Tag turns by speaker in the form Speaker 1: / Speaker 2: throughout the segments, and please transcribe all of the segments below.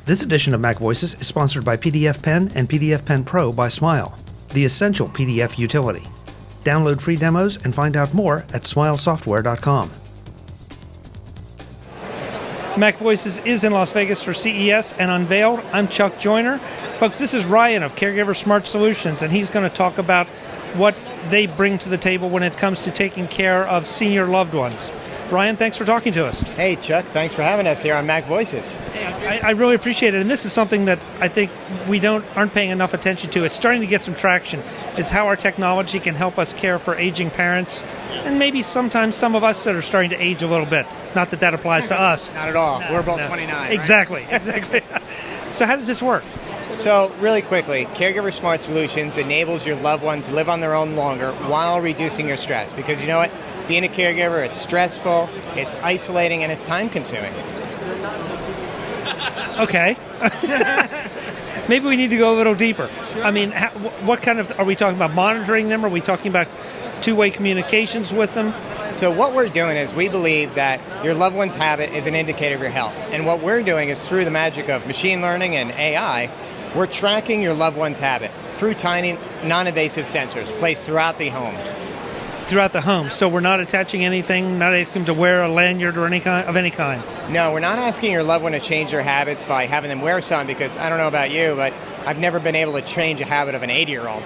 Speaker 1: This edition of MacVoices is sponsored by PDF Pen and PDF Pen Pro by Smile, the essential PDF utility. Download free demos and find out more at smilesoftware.com. MacVoices is in Las Vegas for CES and Unveiled. I'm Chuck Joyner. Folks, this is Ryan of Caregiver Smart Solutions, and he's going to talk about what they bring to the table when it comes to taking care of senior loved ones. Ryan, thanks for talking to us.
Speaker 2: Hey, Chuck, thanks for having us here on MacVoices.
Speaker 1: Hey, I really appreciate it, and this is something that I think we aren't paying enough attention to. It's starting to get some traction, is how our technology can help us care for aging parents, and maybe sometimes some of us that are starting to age a little bit. Not that applies to us.
Speaker 2: Not at all. We're both 29.
Speaker 1: Exactly. So how does this work?
Speaker 2: So really quickly, Caregiver Smart Solutions enables your loved one to live on their own longer while reducing your stress. Because you know what? Being a caregiver, it's stressful, it's isolating, and it's time-consuming.
Speaker 1: Okay. Maybe we need to go a little deeper. Sure. I mean, what kind of, are we talking about monitoring them? Are we talking about two-way communications with them?
Speaker 2: So what we're doing is we believe that your loved one's habit is an indicator of your health. And what we're doing is through the magic of machine learning and AI, we're tracking your loved one's habit through tiny, non-invasive sensors placed throughout the home.
Speaker 1: Throughout the home. So we're not attaching anything, not asking them to wear a lanyard or any kind?
Speaker 2: No, we're not asking your loved one to change their habits by having them wear some, because I don't know about you, but I've never been able to change a habit of an 80-year-old.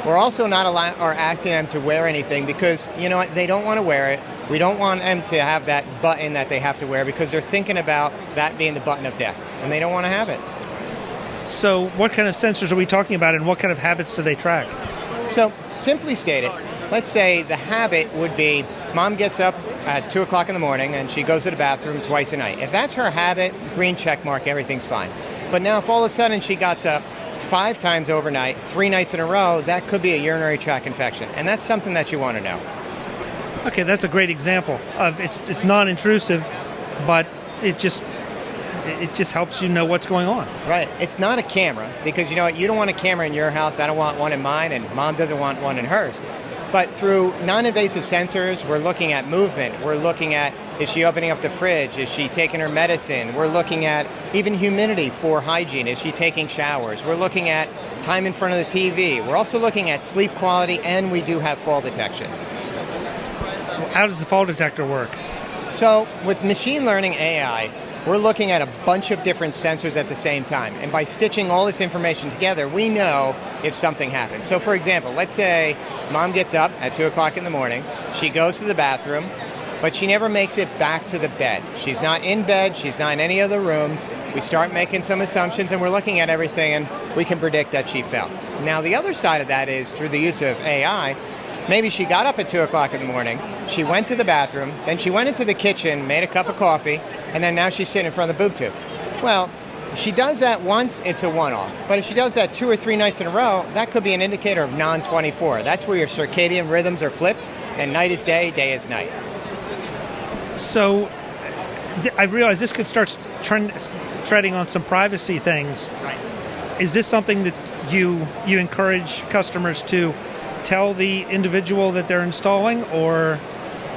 Speaker 2: We're also not asking them to wear anything because, you know what, they don't want to wear it. We don't want them to have that button that they have to wear because they're thinking about that being the button of death, and they don't want to have it.
Speaker 1: So what kind of sensors are we talking about, and what kind of habits do they track?
Speaker 2: So, simply stated, let's say the habit would be mom gets up at 2 o'clock in the morning and she goes to the bathroom twice a night. If that's her habit, green check mark, everything's fine. But now if all of a sudden she got up 5 times overnight, 3 nights in a row, that could be a urinary tract infection. And that's something that you want to know.
Speaker 1: Okay, that's a great example of it's non-intrusive, but it just helps you know what's going on.
Speaker 2: Right. It's not a camera because, you know what, you don't want a camera in your house. I don't want one in mine, and mom doesn't want one in hers. But through non-invasive sensors, we're looking at movement. We're looking at, is she opening up the fridge? Is she taking her medicine? We're looking at even humidity for hygiene. Is she taking showers? We're looking at time in front of the TV. We're also looking at sleep quality, and we do have fall detection.
Speaker 1: How does the fall detector work?
Speaker 2: So with machine learning AI, we're looking at a bunch of different sensors at the same time. And by stitching all this information together, we know if something happens. So for example, let's say mom gets up at 2 o'clock in the morning, she goes to the bathroom, but she never makes it back to the bed. She's not in bed, she's not in any other rooms. We start making some assumptions and we're looking at everything and we can predict that she fell. Now the other side of that is through the use of AI, maybe she got up at 2 o'clock in the morning, she went to the bathroom, then she went into the kitchen, made a cup of coffee, and then now she's sitting in front of the boob tube. Well, if she does that once, it's a one-off. But if she does that 2 or 3 nights in a row, that could be an indicator of non-24. That's where your circadian rhythms are flipped, and night is day, day is night.
Speaker 1: So I realize this could start treading on some privacy things.
Speaker 2: Right.
Speaker 1: Is this something that you encourage customers to tell the individual that they're installing, or?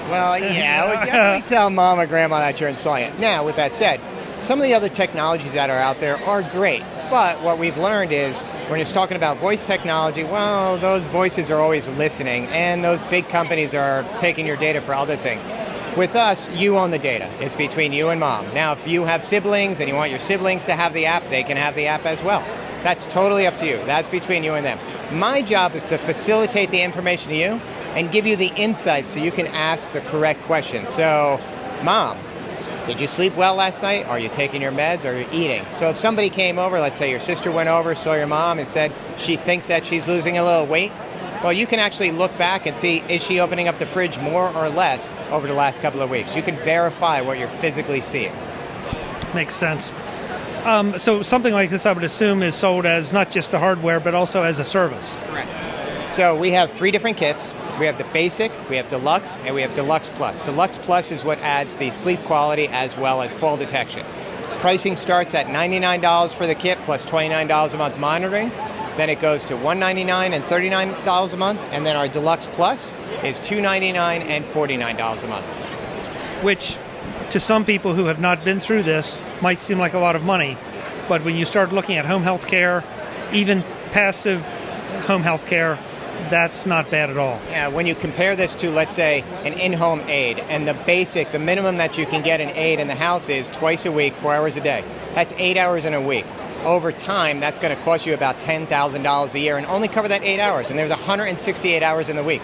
Speaker 2: Well, yeah, I would definitely tell mom or grandma that you're installing it. Now, with that said, some of the other technologies that are out there are great, but what we've learned is when it's talking about voice technology, well, those voices are always listening, and those big companies are taking your data for other things. With us, you own the data. It's between you and mom. Now, if you have siblings and you want your siblings to have the app, they can have the app as well. That's totally up to you. That's between you and them. My job is to facilitate the information to you and give you the insights so you can ask the correct questions. So, mom, did you sleep well last night? Are you taking your meds? Are you eating? So if somebody came over, let's say your sister went over, saw your mom and said she thinks that she's losing a little weight, well, you can actually look back and see, is she opening up the fridge more or less over the last couple of weeks? You can verify what you're physically seeing.
Speaker 1: Makes sense. So something like this, I would assume, is sold as not just the hardware, but also as a service.
Speaker 2: Correct. So we have 3 different kits. We have the basic, we have deluxe, and we have deluxe plus. Deluxe plus is what adds the sleep quality as well as fall detection. Pricing starts at $99 for the kit plus $29 a month monitoring. Then it goes to $199 and $39 a month, and then our deluxe plus is $299 and $49 a month.
Speaker 1: Which, to some people who have not been through this, might seem like a lot of money. But when you start looking at home health care, even passive home health care, that's not bad at all.
Speaker 2: Yeah, when you compare this to, let's say, an in-home aid, and the minimum that you can get an aid in the house is twice a week, 4 hours a day. That's 8 hours in a week. Over time, that's going to cost you about $10,000 a year and only cover that 8 hours, and there's 168 hours in the week.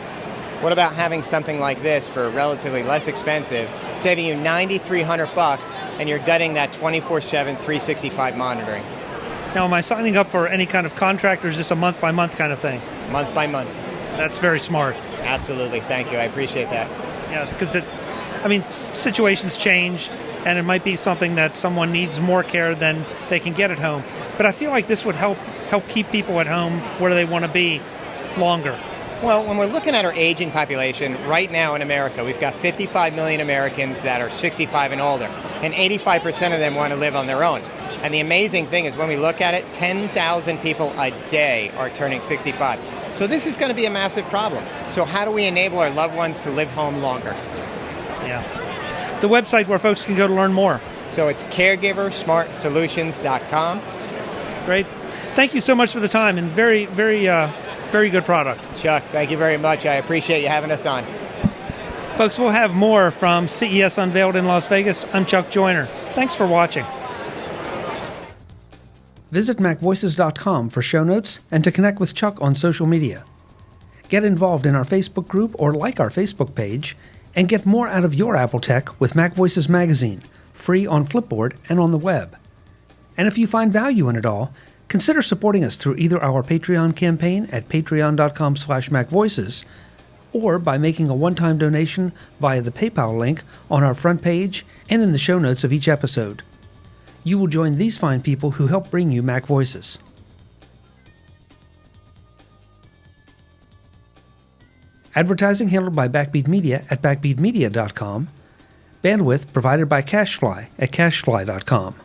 Speaker 2: What about having something like this for relatively less expensive, saving you $9,300, and you're getting that 24/7, 365 monitoring?
Speaker 1: Now, am I signing up for any kind of contract, or is this a month-by-month kind of thing?
Speaker 2: Month by month.
Speaker 1: That's very smart.
Speaker 2: Absolutely. Thank you. I appreciate that.
Speaker 1: Yeah, because situations change, and it might be something that someone needs more care than they can get at home. But I feel like this would help keep people at home where they want to be longer.
Speaker 2: Well, when we're looking at our aging population, right now in America, we've got 55 million Americans that are 65 and older, and 85% of them want to live on their own. And the amazing thing is when we look at it, 10,000 people a day are turning 65. So this is going to be a massive problem. So how do we enable our loved ones to live home longer?
Speaker 1: Yeah. The website where folks can go to learn more.
Speaker 2: So it's caregiversmartsolutions.com.
Speaker 1: Great. Thank you so much for the time, and very, very, very good product.
Speaker 2: Chuck, thank you very much. I appreciate you having us on.
Speaker 1: Folks, we'll have more from CES Unveiled in Las Vegas. I'm Chuck Joyner. Thanks for watching. Visit MacVoices.com for show notes and to connect with Chuck on social media. Get involved in our Facebook group or like our Facebook page, and get more out of your Apple tech with MacVoices Magazine, free on Flipboard and on the web. And if you find value in it all, consider supporting us through either our Patreon campaign at patreon.com/MacVoices or by making a one-time donation via the PayPal link on our front page and in the show notes of each episode. You will join these fine people who help bring you Mac Voices. Advertising handled by Backbeat Media at backbeatmedia.com. Bandwidth provided by CashFly at cashfly.com.